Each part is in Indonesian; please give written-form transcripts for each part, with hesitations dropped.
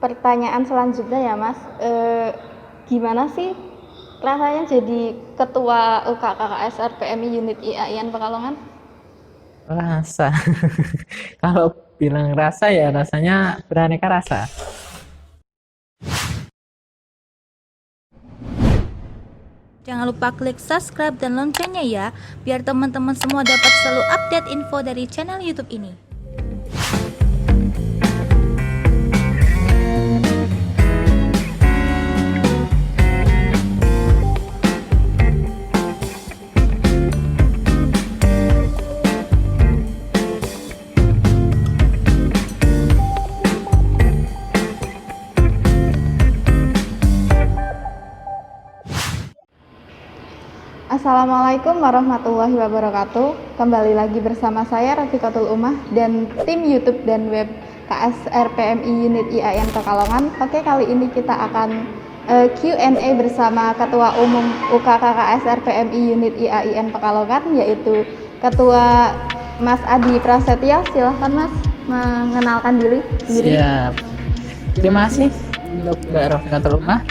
pertanyaan selanjutnya ya Mas. Gimana sih rasanya jadi ketua UKKKSR PMI Unit IAIN Pekalongan? Rasa. Kalau bilang rasa ya rasanya beraneka rasa. Jangan lupa klik subscribe dan loncengnya ya, biar teman-teman semua dapat selalu update info dari channel YouTube ini. Assalamualaikum warahmatullahi wabarakatuh. Kembali lagi bersama saya Rafiqatul Ummah dan tim YouTube dan web KSR PMI Unit IAIN Pekalongan. Oke, kali ini kita akan Q&A bersama Ketua Umum UKKKSR PMI Unit IAIN Pekalongan, yaitu Ketua Mas Adi Prasetyo. Silahkan Mas mengenalkan diri. Siap. Terima kasih untuk Mbak Rafiqatul Ummah.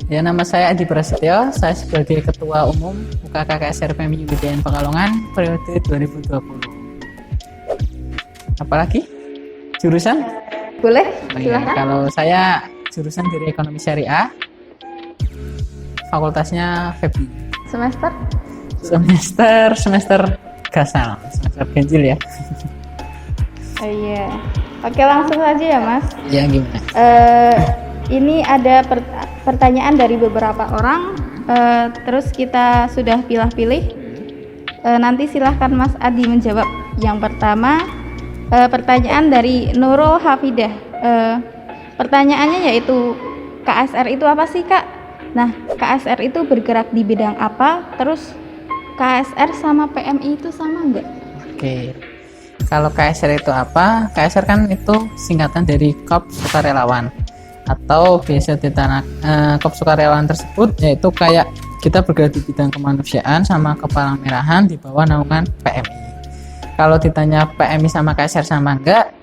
Ya, nama saya Adi Prasetyo, saya sebagai Ketua Umum UKKKSR PMI Unit IAIN Pekalongan periode 2020. Apalagi? Jurusan? Boleh, Ya, silahkan. kalau saya jurusan dari Ekonomi Syariah, fakultasnya FEBI. Semester? Semester gasal, semester ganjil ya. Iya. Oke, langsung saja ya Mas. Ya, gimana? Ini ada pertanyaan dari beberapa orang, terus kita sudah pilih-pilih. Nanti silahkan Mas Adi menjawab. Yang pertama, pertanyaan dari Nurul Hafidah. Pertanyaannya yaitu, KSR itu apa sih Kak? Nah, KSR itu bergerak di bidang apa? Terus KSR sama PMI itu sama enggak? Oke. Kalau KSR itu apa? KSR kan itu singkatan dari Korps Sukarelawan, atau biasa Korps Sukarelawan tersebut yaitu kayak kita bergerak di bidang kemanusiaan sama kepalang merahan di bawah naungan PMI. Kalau ditanya PMI sama KSR sama enggak,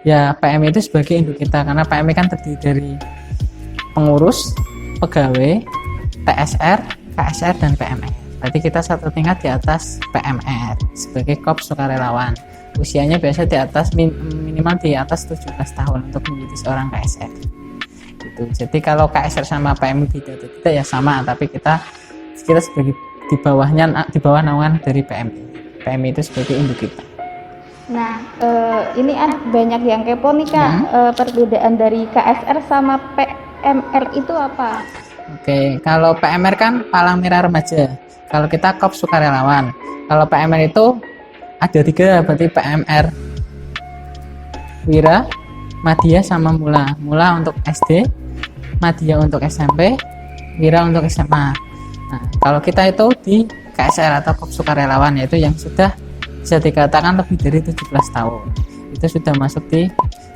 ya PMI itu sebagai induk kita, karena PMI kan terdiri dari pengurus, pegawai, TSR, KSR, dan PMR. Berarti kita satu tingkat di atas PMR sebagai Korps Sukarelawan. Usianya biasa di atas minimal di atas 17 tahun untuk menjadi seorang KSR. Gitu. Jadi kalau KSR sama PMI beda ya sama, tapi kita sebagai di bawah naungan dari PMI. PMI itu sebagai induk kita. Nah, ini banyak yang kepo nih Kak, perbedaan dari KSR sama PMR itu apa? Oke, kalau PMR kan Palang Merah Remaja, kalau kita Korps Sukarelawan. Kalau PMR itu ada 3, berarti PMR Wira, Madya, sama Mula. Mula untuk SD, Madya untuk SMP, Wira untuk SMA. Nah, kalau kita itu di KSR atau Korps Sukarelawan, yaitu yang sudah bisa dikatakan lebih dari 17 tahun. Itu sudah masuk di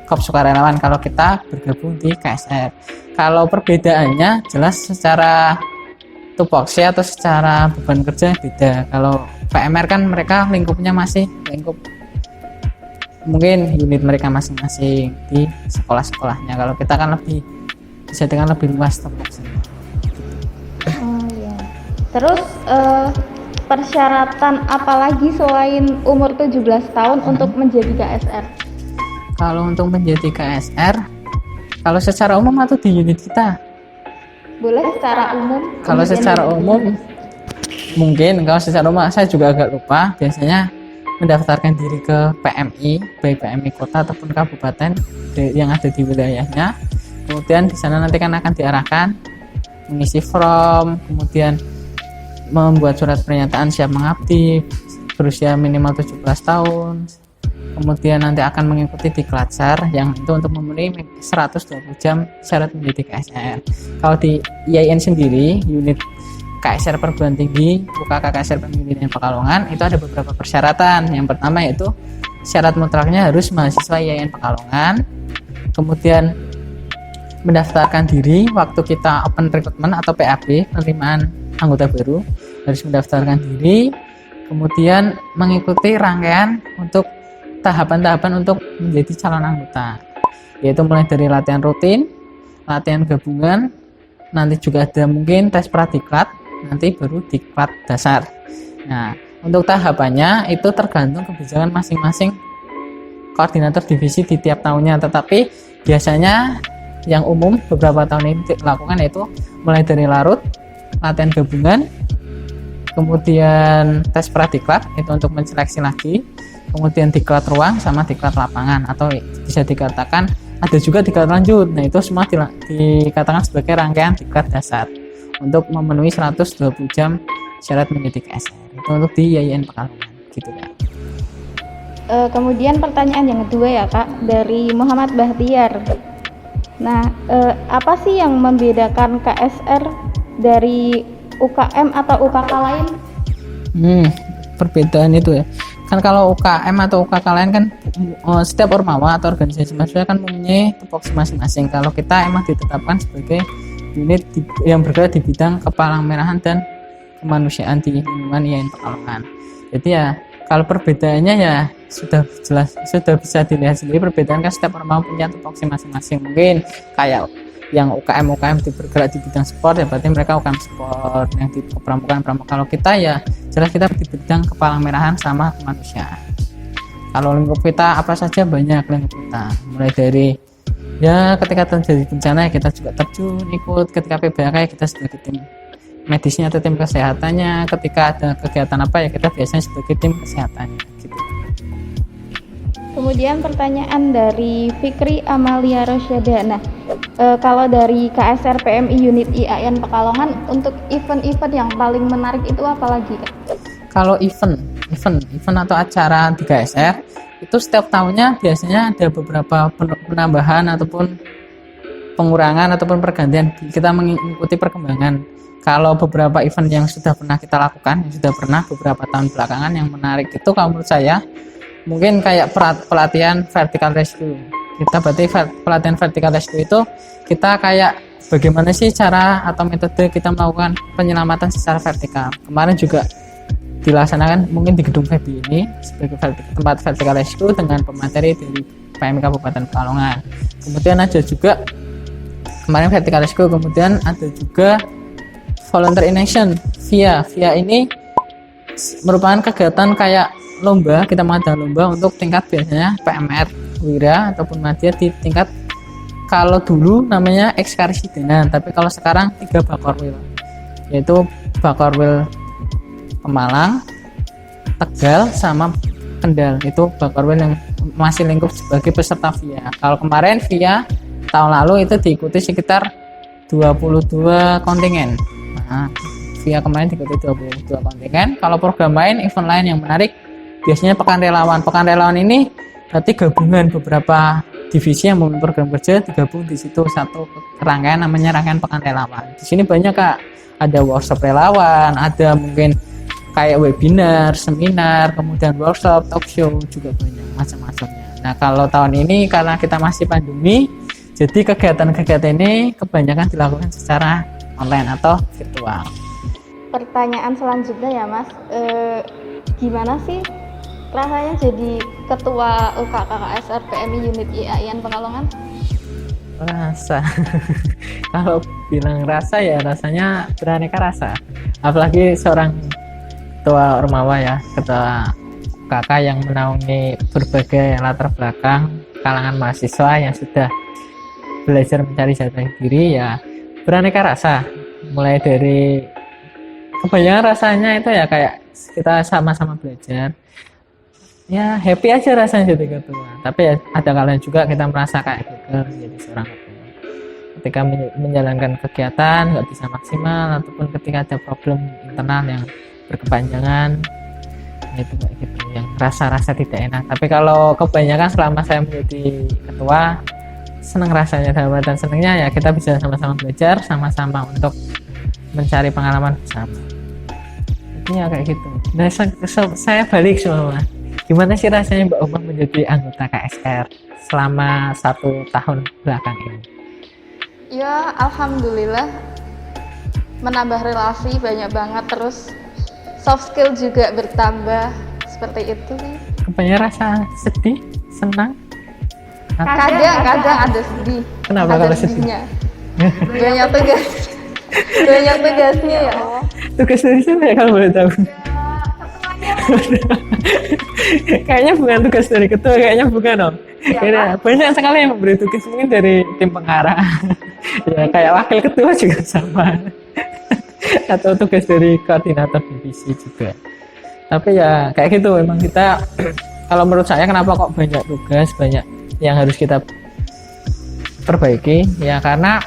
Korps Sukarelawan kalau kita bergabung di KSR. Kalau perbedaannya jelas secara tupoksi atau secara beban kerja beda. Kalau PMR kan mereka lingkupnya masih lingkup mungkin unit mereka masing-masing di sekolah-sekolahnya. Kalau kita kan bisa dengan lebih luas tupoksi. Oh iya. Terus persyaratan apa lagi selain umur 17 tahun untuk menjadi KSR? Kalau untuk menjadi KSR, kalau secara umum atau di unit kita? Boleh secara umum. Kalau secara umum, mungkin kalau secara umum saya juga agak lupa. Biasanya mendaftarkan diri ke PMI, baik PMI kota ataupun kabupaten yang ada di wilayahnya. Kemudian di sana nanti kan akan diarahkan mengisi form, kemudian membuat surat pernyataan siap mengabdi, berusia minimal 17 tahun. Kemudian nanti akan mengikuti Diklatjar yang itu untuk memenuhi 120 jam syarat menjadi KSR. Kalau di IAIN sendiri, unit KSR perguruan tinggi UKKKSR PMI Unit IAIN Pekalongan, itu ada beberapa persyaratan. Yang pertama yaitu syarat mutlaknya harus mahasiswa IAIN Pekalongan. Kemudian mendaftarkan diri waktu kita open recruitment atau PAB, penerimaan anggota baru, harus mendaftarkan diri. Kemudian mengikuti rangkaian untuk tahapan-tahapan untuk menjadi calon anggota. yaitu mulai dari latihan rutin, latihan gabungan, nanti juga ada mungkin tes pradiklat, nanti baru diklat dasar. Nah, untuk tahapannya itu tergantung kebijakan masing-masing koordinator divisi di tiap tahunnya, tetapi biasanya yang umum beberapa tahun ini dilakukan yaitu mulai dari larut, latihan gabungan, kemudian tes pradiklat itu untuk menseleksi lagi, kemudian diklat ruang sama diklat lapangan, atau bisa dikatakan ada juga diklat lanjut. Nah, itu semua dikatakan sebagai rangkaian diklat dasar untuk memenuhi 120 jam syarat menjadi KSR. Itu untuk di YIN Pekalongan gitu kan. Kemudian pertanyaan yang kedua ya Kak, dari Muhammad Bahtiar. Nah, apa sih yang membedakan KSR dari UKM atau UKK lain? Perbedaan itu ya. Kan kalau UKM atau UKK lain kan setiap ormawa atau organisasi mahasiswa kan mempunyai tupoksi masing-masing. Kalau kita emang ditetapkan sebagai unit yang bergerak di bidang kepalang-merahan dan kemanusiaan di lingkungan YIN Pekalongan. Jadi ya kalau perbedaannya ya sudah jelas, sudah bisa dilihat sendiri. Perbedaan kan setiap ormawa punya tupoksi masing-masing. Mungkin kayak yang UKM bergerak di bidang sport ya berarti mereka UKM sport, yang di kepramukaan. Kalau kita ya jelas kita di bidang kepalang-merahan sama kemanusiaan. Kalau lingkup kita apa saja, banyak lingkup kita, mulai dari ya ketika terjadi bencana ya kita juga terjun ikut, ketika PBK ya kita sebagai tim medisnya atau tim kesehatannya, ketika ada kegiatan apa ya kita biasanya sebagai tim kesehatannya gitu. Kemudian pertanyaan dari Fikri Amalia Rosyada. Nah, kalau dari KSR PMI Unit IAIN Pekalongan, untuk event-event yang paling menarik itu apa lagi Kak? Kalau event atau acara di KSR itu setiap tahunnya biasanya ada beberapa penambahan ataupun pengurangan ataupun pergantian, kita mengikuti perkembangan. Kalau beberapa event yang sudah pernah kita lakukan, yang sudah pernah beberapa tahun belakangan, yang menarik itu kalau menurut saya mungkin kayak pelatihan vertical rescue. Kita berarti pelatihan vertical rescue itu kita kayak bagaimana sih cara atau metode kita melakukan penyelamatan secara vertikal. Kemarin juga dilaksanakan mungkin di gedung FEBI ini sebagai tempat vertical rescue dengan pemateri dari PMI Kabupaten Pekalongan. Kemudian ada juga kemarin vertical rescue, kemudian ada juga volunteer in action VIA ini merupakan kegiatan kayak lomba, kita mengadakan lomba untuk tingkat biasanya PMR Wira ataupun Madya di tingkat, kalau dulu namanya ekskarsidenan, tapi kalau sekarang 3 Bakorwil, yaitu Bakorwil Pemalang, Tegal sama Kendal. Itu Bakorwil yang masih lingkup sebagai peserta VIA. Kalau kemarin VIA tahun lalu itu diikuti sekitar 22 kontingen. Nah, VIA kemarin diikuti 22 kontingen. Kalau program lain, event lain yang menarik biasanya pekan relawan. Pekan relawan ini berarti gabungan beberapa divisi yang memiliki program kerja digabung di situ satu rangkaian, namanya rangkaian pekan relawan. Di sini banyak Kak, ada workshop relawan, ada mungkin kayak webinar, seminar, kemudian workshop, talk show, juga banyak macam-macamnya. Nah, kalau tahun ini karena kita masih pandemi, jadi kegiatan-kegiatan ini kebanyakan dilakukan secara online atau virtual. Pertanyaan selanjutnya ya Mas, gimana sih rasanya jadi ketua UKK KSR PMI Unit IAIN Pekalongan? Rasa kalau bilang rasa ya rasanya beraneka rasa, apalagi seorang ketua ormawa ya, ketua UKK yang menaungi berbagai latar belakang kalangan mahasiswa yang sudah belajar mencari jati diri, ya beraneka rasa. Mulai dari kebanyakan rasanya itu ya kayak kita sama-sama belajar, ya happy aja rasanya jadi ketua. Tapi ya ada kalanya juga kita merasa kayak gagal menjadi seorang ketua, ketika menjalankan kegiatan nggak bisa maksimal, ataupun ketika ada problem internal yang berkepanjangan, itu kayak gitu yang rasa-rasa tidak enak. Tapi kalau kebanyakan selama saya menjadi ketua, senang rasanya. Dan senangnya ya kita bisa sama-sama belajar, sama-sama untuk mencari pengalaman bersama. Ya kayak gitu. Nah, saya balik semua. Gimana sih rasanya Mbak Umah menjadi anggota KSR selama 1 tahun belakang ini? Ya, alhamdulillah menambah relasi banyak banget, terus soft skill juga bertambah, seperti itu sih. Kebanyakan rasa sedih, senang, Kadang ada sedih. Kenapa Ada kalau sedih? sedihnya. Banyak tugas. Banyak tugasnya ya. Tugas dari siapa ya kalau boleh tahu? Kayaknya bukan tugas dari ketua, kayaknya bukan dong. Kayaknya banyak sekali yang memberi tugas, mungkin dari tim pengarah. Ya kayak wakil ketua juga sama. Atau tugas dari koordinator divisi juga. Tapi ya kayak gitu, memang kita kalau menurut saya kenapa kok banyak tugas, banyak yang harus kita perbaiki, ya karena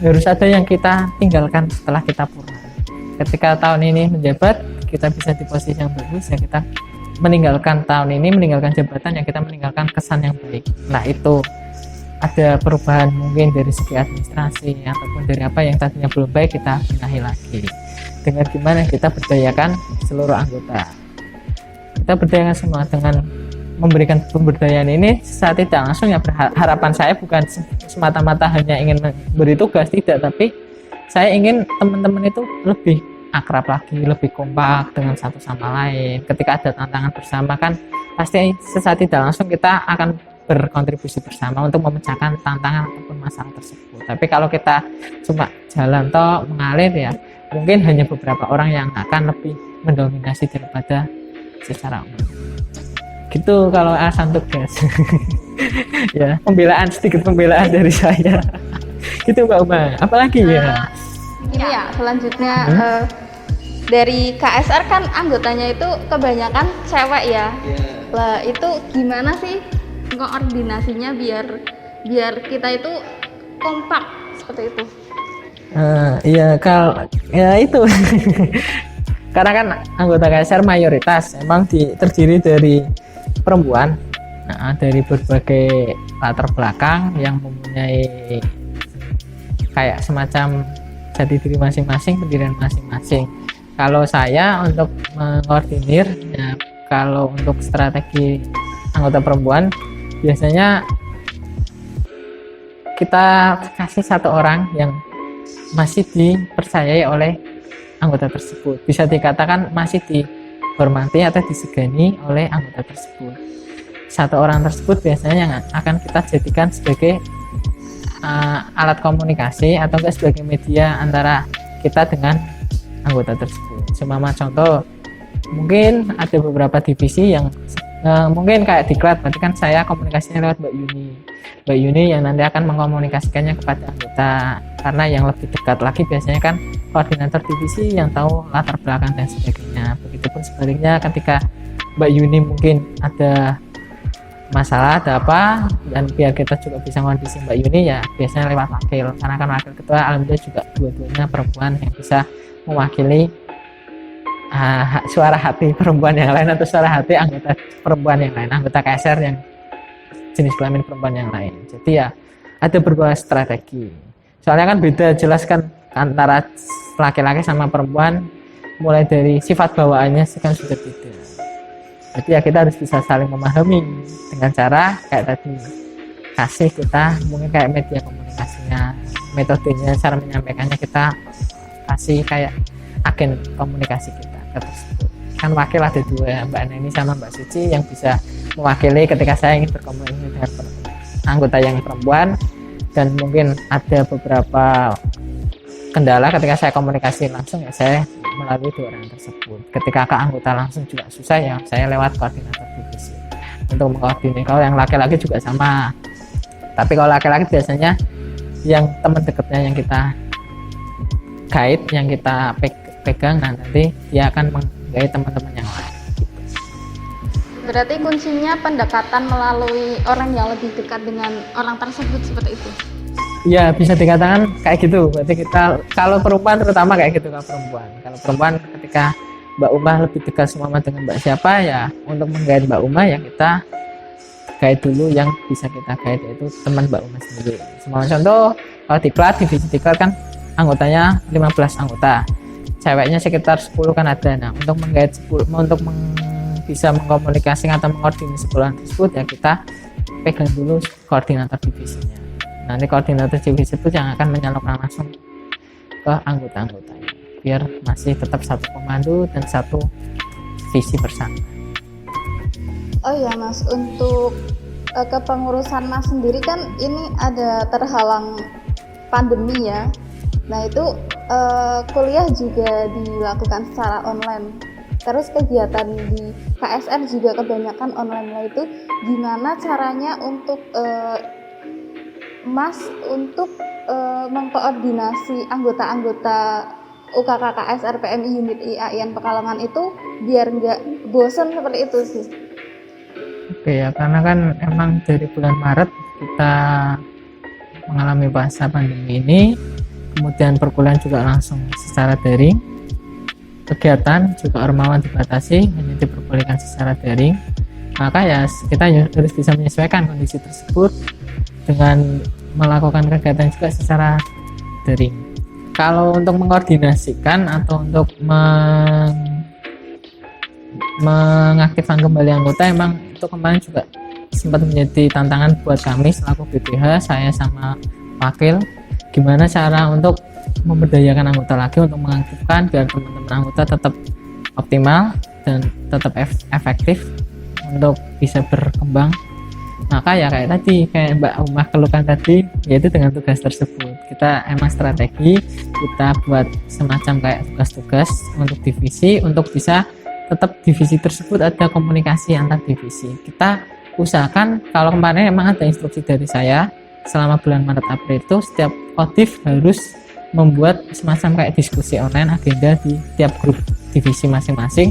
harus ada yang kita tinggalkan setelah kita purna. Ketika tahun ini menjabat, kita bisa di posisi yang bagus, ya kita meninggalkan tahun ini, meninggalkan jabatan, ya kita meninggalkan kesan yang baik. Nah itu ada perubahan mungkin dari segi administrasi ataupun dari apa yang tadinya belum baik, kita benahi lagi dengan gimana kita berdayakan seluruh anggota. Kita berdayakan semua dengan memberikan pemberdayaan ini saat tidak langsung, ya harapan saya bukan semata-mata hanya ingin memberi tugas, tidak, tapi saya ingin teman-teman itu lebih akrab lagi, lebih kompak dengan satu sama lain. Ketika ada tantangan bersama kan pasti sesaat tidak langsung kita akan berkontribusi bersama untuk memecahkan tantangan ataupun masalah tersebut. Tapi kalau kita cuma jalan toh mengalir, ya mungkin hanya beberapa orang yang akan lebih mendominasi daripada secara umum. Gitu kalau alasan tugas. Ya, sedikit pembelaan dari saya. Gitu Mbak Uma. Apalagi ya? Ini ya selanjutnya dari KSR kan anggotanya itu kebanyakan cewek ya. Lah itu gimana sih koordinasinya biar kita itu kompak seperti itu? Iya ya itu. Karena kan anggota KSR mayoritas emang terdiri dari perempuan, dari berbagai latar belakang yang mempunyai kayak semacam jati diri masing-masing, pendirian masing-masing. Kalau saya untuk mengkoordinir, ya kalau untuk strategi anggota perempuan biasanya kita kasih satu orang yang masih dipercayai oleh anggota tersebut, bisa dikatakan masih dihormati atau disegani oleh anggota tersebut. Satu orang tersebut biasanya yang akan kita jadikan sebagai alat komunikasi atau enggak sebagai media antara kita dengan anggota tersebut. Seumpama contoh, mungkin ada beberapa divisi yang mungkin kayak diklat, berarti kan saya komunikasinya lewat Mbak Yuni yang nanti akan mengkomunikasikannya kepada anggota. Karena yang lebih dekat lagi biasanya kan koordinator divisi yang tahu latar belakang dan sebagainya. Begitupun sebaliknya ketika Mbak Yuni mungkin ada masalah, ada apa, dan biar kita juga bisa kondisi Mbak Yuni, ya biasanya lewat wakil, karena kan wakil ketua alhamdulillah juga dua-duanya perempuan yang bisa mewakili suara hati perempuan yang lain atau suara hati anggota perempuan yang lain, anggota KSR yang jenis kelamin perempuan yang lain. Jadi ya ada berbagai strategi, soalnya kan beda jelas kan antara laki-laki sama perempuan, mulai dari sifat bawaannya kan sudah beda. Jadi ya kita harus bisa saling memahami dengan cara kayak tadi, kasih kita mungkin kayak media komunikasinya, metodenya, cara menyampaikannya kita kasih kayak agen komunikasi kita tersebut. Kan wakil ada dua, Mbak Neni sama Mbak Suci yang bisa mewakili ketika saya ingin berkomunikasi dengan anggota yang perempuan, dan mungkin ada beberapa kendala ketika saya komunikasi langsung, ya saya melalui dua orang tersebut. Ketika ke anggota langsung juga susah, ya saya lewat koordinator divisi untuk mengkoordinir. Kalau yang laki-laki juga sama, tapi kalau laki-laki biasanya yang teman dekatnya yang kita guide, yang kita pegang, nanti dia akan menggait teman-teman yang lain. Berarti kuncinya pendekatan melalui orang yang lebih dekat dengan orang tersebut seperti itu. Ya bisa dikatakan kayak gitu. Berarti kita kalau perempuan terutama kayak gitu. Kalau perempuan ketika Mbak Uma lebih dekat semua dengan Mbak siapa, ya untuk menggait Mbak Uma ya kita guide dulu yang bisa kita guide, yaitu teman Mbak Uma sendiri. Semua contoh, kalau diklat, divisi diklat kan anggotanya 15 anggota, ceweknya sekitar 10 kan ada. Nah untuk menggait 10, untuk bisa mengkomunikasikan atau mengkoordinir 10 tersebut, ya kita pegang dulu koordinator divisinya. Nanti koordinator divisi itu yang akan menyalurkan langsung ke anggota-anggotanya, biar masih tetap satu komando dan satu visi bersama. Oh iya Mas, untuk kepengurusan Mas sendiri kan ini ada terhalang pandemi ya. Nah itu kuliah juga dilakukan secara online. Terus kegiatan di KSR juga kebanyakan online. Nah itu gimana caranya untuk Mas untuk mengkoordinasi anggota-anggota UKK KSR PMI Unit IAIN Pekalongan itu biar nggak bosan seperti itu sih? Oke ya, karena kan emang dari bulan Maret kita mengalami masa pandemi ini, kemudian perkuliahan juga langsung secara daring, kegiatan juga ormawan dibatasi, hanya diperbolehkan secara daring. Maka ya kita harus bisa menyesuaikan kondisi tersebut dengan melakukan kegiatan juga secara daring. Kalau untuk mengkoordinasikan atau untuk mengaktifkan kembali anggota, emang itu kemarin juga sempat menjadi tantangan buat kami selaku BPH, saya sama wakil, gimana cara untuk memberdayakan anggota lagi untuk mengaktifkan biar teman-teman anggota tetap optimal dan tetap efektif untuk bisa berkembang. Maka ya kayak tadi, kayak Mbak Umah keluhkan tadi, yaitu dengan tugas tersebut kita emang strategi, kita buat semacam kayak tugas-tugas untuk divisi, untuk bisa tetap divisi tersebut ada komunikasi antar divisi. Kita usahakan, kalau kemarin emang ada instruksi dari saya selama bulan Maret April itu setiap kodim harus membuat semacam kayak diskusi online agenda di tiap grup divisi masing-masing.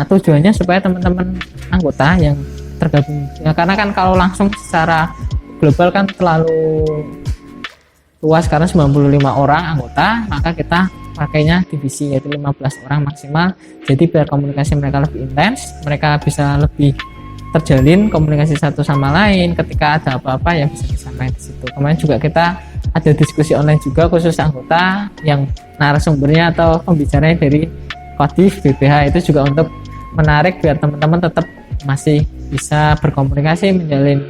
Tujuannya supaya teman-teman anggota yang tergabung ya, karena kan kalau langsung secara global kan terlalu luas karena 95 orang anggota, maka kita pakainya divisi yaitu 15 orang maksimal. Jadi biar komunikasi mereka lebih intens, mereka bisa lebih terjalin komunikasi satu sama lain, ketika ada apa-apa ya bisa disampaikan di situ. Kemarin juga kita ada diskusi online juga khusus anggota yang narasumbernya atau pembicaranya dari Kodim BPH, itu juga untuk menarik biar teman-teman tetap masih bisa berkomunikasi, menjalin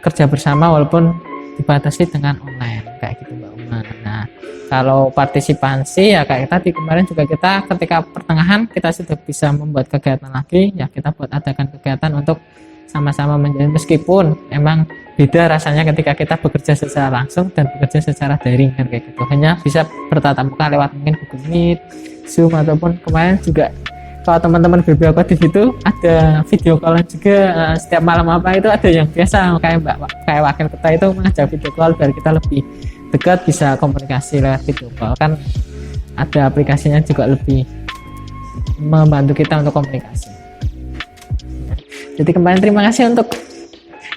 kerja bersama walaupun dibatasi dengan online kayak gitu Mbak Uma. Nah, kalau partisipasi ya kayak tadi kemarin juga kita ketika pertengahan kita sudah bisa membuat kegiatan lagi, ya kita buat adakan kegiatan untuk sama-sama menjalin, meskipun emang beda rasanya ketika kita bekerja secara langsung dan bekerja secara daring kan kayak gitu. Hanya bisa bertatap muka lewat mungkin Google Meet, Zoom, ataupun kemarin juga kalau teman-teman BPH Kodim itu ada video call juga setiap malam apa itu ada yang biasa kayak wakil kita itu mengajak video call biar kita lebih dekat bisa komunikasi lewat video call, kan ada aplikasinya juga lebih membantu kita untuk komunikasi. Jadi kemarin terima kasih untuk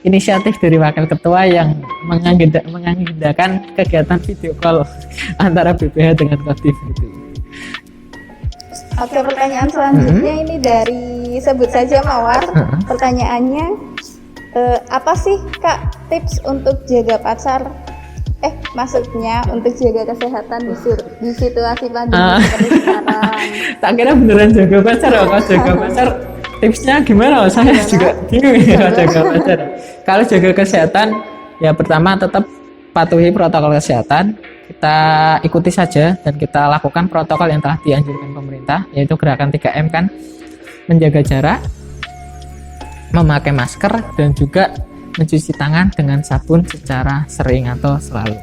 inisiatif dari wakil ketua yang mengagendakan kegiatan video call antara BPH dengan Kodim gitu. Oke, pertanyaan selanjutnya ini dari sebut saja Mawar. Pertanyaannya, apa sih Kak tips untuk jaga pacar? Maksudnya untuk jaga kesehatan di situasi pandemi seperti sekarang. Tak kira beneran jaga pacar, kalau jaga pacar tipsnya gimana? Saya juga bingung ya kalau jaga pacar. Kalau jaga kesehatan, ya pertama tetap patuhi protokol kesehatan. Kita ikuti saja dan kita lakukan protokol yang telah dianjurkan pemerintah, yaitu gerakan 3M kan, menjaga jarak, memakai masker, dan juga mencuci tangan dengan sabun secara sering atau selalu.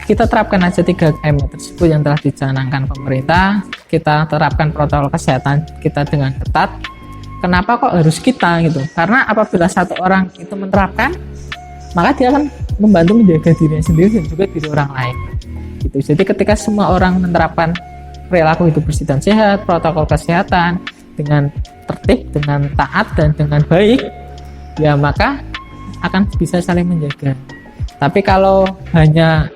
Kita terapkan aja 3M tersebut yang telah dicanangkan pemerintah, kita terapkan protokol kesehatan kita dengan ketat. Kenapa kok harus kita gitu? Karena apabila satu orang itu menerapkan, maka dia akan membantu menjaga dirinya sendiri dan juga diri orang lain gitu. Jadi ketika semua orang menerapkan perilaku hidup bersih dan sehat, protokol kesehatan dengan tertib, dengan taat, dan dengan baik, ya maka akan bisa saling menjaga. Tapi kalau hanya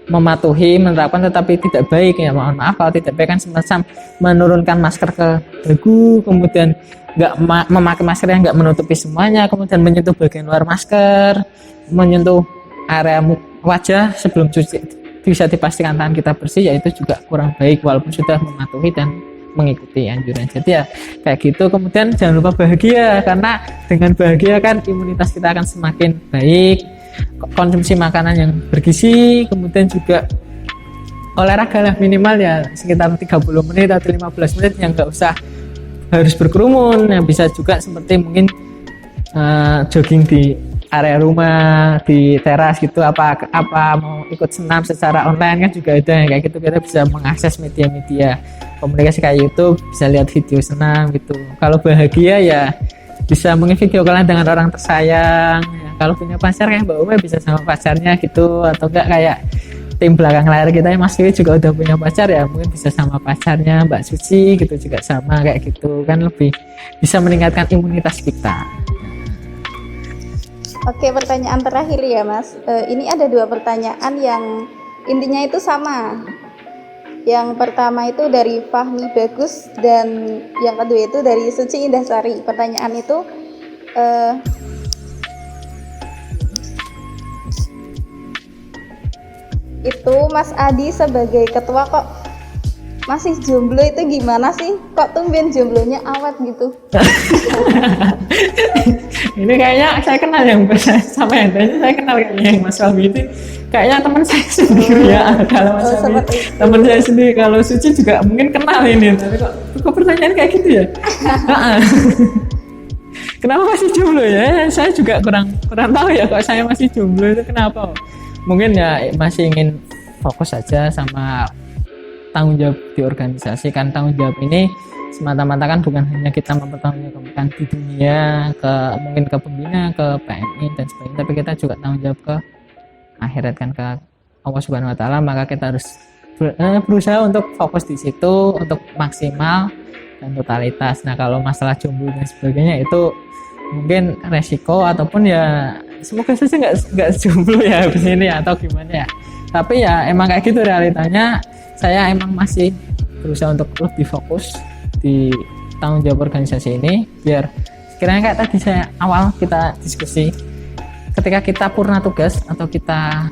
mematuhi, menerapkan tetapi tidak baik, ya mohon maaf kalau tidak baik kan semacam menurunkan masker ke dagu, kemudian nggak memakai masker yang nggak menutupi semuanya, kemudian menyentuh bagian luar masker, menyentuh area wajah sebelum cuci bisa dipastikan tangan kita bersih, ya itu juga kurang baik walaupun sudah mematuhi dan mengikuti anjuran. Jadi ya kayak gitu. Kemudian jangan lupa bahagia, karena dengan bahagia kan imunitas kita akan semakin baik. Konsumsi makanan yang bergizi, kemudian juga olahraga lah minimal ya sekitar 30 menit atau 15 menit yang nggak usah harus berkerumun, yang bisa juga seperti mungkin jogging di area rumah, di teras gitu, apa mau ikut senam secara online kan juga ada kayak gitu. Kita bisa mengakses media-media komunikasi kayak YouTube, bisa lihat video senam gitu. Kalau bahagia ya bisa mengisi video call dengan orang tersayang ya. Kalau punya pacar kayak Mbak Uma bisa sama pacarnya gitu, atau enggak kayak tim belakang layar kita Mas Kiwi juga udah punya pacar ya, mungkin bisa sama pacarnya. Mbak Suci gitu juga sama kayak gitu kan, lebih bisa meningkatkan imunitas kita. Oke, pertanyaan terakhir ya Mas. Ini ada 2 pertanyaan yang intinya itu sama. Yang pertama itu dari Fahmi Bagus dan yang kedua itu dari Suci Indahsari. Pertanyaan itu Mas Adi sebagai ketua kok masih jomblo itu gimana sih? Kok tumben jomblonya awet gitu? Ini kayaknya saya kenal yang sama yang tanya, saya kenal kayaknya yang Mas Fahmi itu kayaknya teman saya sendiri ya. Kalau Mas Fahmi teman saya sendiri, kalau Suci juga mungkin kenal ini. Tapi kok pertanyaan kayak gitu ya? Kenapa masih jomblo ya? Saya juga kurang tahu ya kok saya masih jomblo itu kenapa. Mungkin ya masih ingin fokus saja sama tanggung jawab di organisasi. Kan tanggung jawab ini semata-mata kan bukan hanya kita mempertanggungjawabkan di dunia, mungkin ke pembina, ke PMI dan sebagainya, tapi kita juga tanggung jawab ke akhirat kan, ke Allah Subhanahu Wa Taala. Maka kita harus berusaha untuk fokus di situ, untuk maksimal dan totalitas. Nah kalau masalah jomblo dan sebagainya itu mungkin resiko, ataupun ya semoga saja nggak jomblo ya di sini atau gimana ya. Tapi ya emang kayak gitu realitanya. Saya emang masih berusaha untuk lebih fokus di tanggung jawab organisasi ini, biar sekiranya kayak tadi saya awal kita diskusi, ketika kita purna tugas atau kita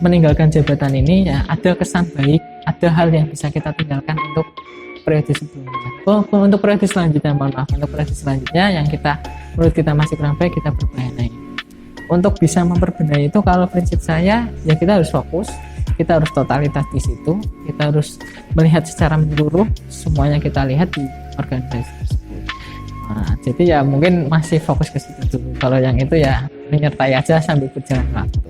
meninggalkan jabatan ini ya ada kesan baik, ada hal yang bisa kita tinggalkan untuk periode sebelumnya. Untuk periode selanjutnya, untuk periode selanjutnya yang menurut kita masih kurang baik, kita perbaiki. Untuk bisa memperbenahi itu, kalau prinsip saya ya kita harus fokus, kita harus totalitas di situ, kita harus melihat secara menyeluruh, semuanya kita lihat di organisasi tersebut. Nah, jadi ya mungkin masih fokus ke situ dulu. Kalau yang itu ya menyertai aja sambil berjalan waktu.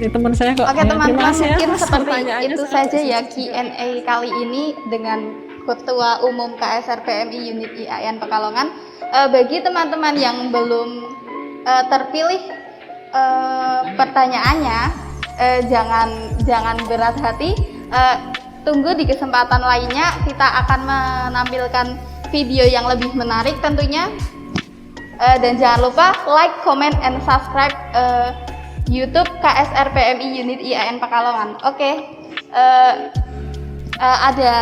Ini teman saya kok. Oke teman-teman, mungkin ya, seperti itu saja ya Q&A kali ini dengan Ketua Umum KSR PMI Unit IAIN Pekalongan. Bagi teman-teman yang belum terpilih pertanyaannya, jangan berat hati. Tunggu di kesempatan lainnya, kita akan menampilkan video yang lebih menarik tentunya. Dan jangan lupa like, comment, and subscribe YouTube KSR PMI Unit IAIN Pekalongan. Oke. Ada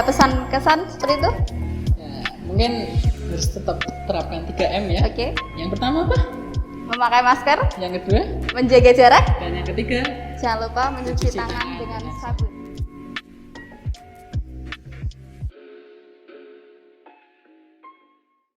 pesan kesan seperti itu? Ya, mungkin harus tetap terapkan 3M ya. Oke. Yang pertama apa? Memakai masker. Yang kedua? Menjaga jarak. Dan yang ketiga? Jangan lupa mencuci tangan dengan sabun.